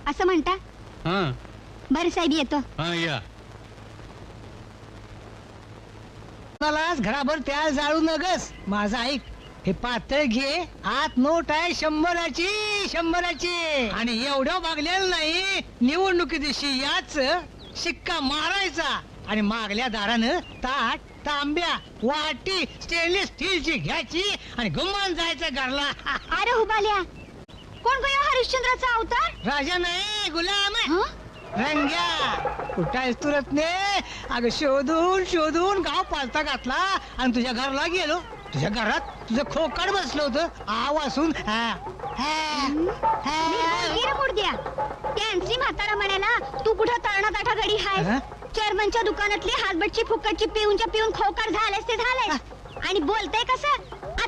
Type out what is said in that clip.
असं म्हणता? बरं साहेब येतो. या घराभर त्या जाळू नगस. माझं ऐक, हे पातळ घे, आत नोट आहे 100ची आणि एवढं मागलेलं नाही. निवडणुकी दिवशी याच शिक्का मारायचा आणि मागल्या दारानं ताट, तांब्या, वाटी स्टेनलेस स्टीलची घ्यायची आणि गुमान जायचं घरला. अरे हुबाल्या, कोण गयो हरिश्चंद्राचा अवतार? राजा नाही, गुलाम आहे. रंग्या कुठायस तू रत्ने? अगं शोधून शोधून गाव पालता घातला आणि तुझ्या घरला गेलो. तुझ्या घरात तुझं खोकाड बसलं होतं. आवासून मुडद्या त्यांची म्हातारा म्हणाला तू कुठं तळणा ताठा गडी हाय. चेअरमनच्या दुकानातली हातबटची फुकटची पिऊन खोकाड झालेस ते झालेस आणि बोलताय कसं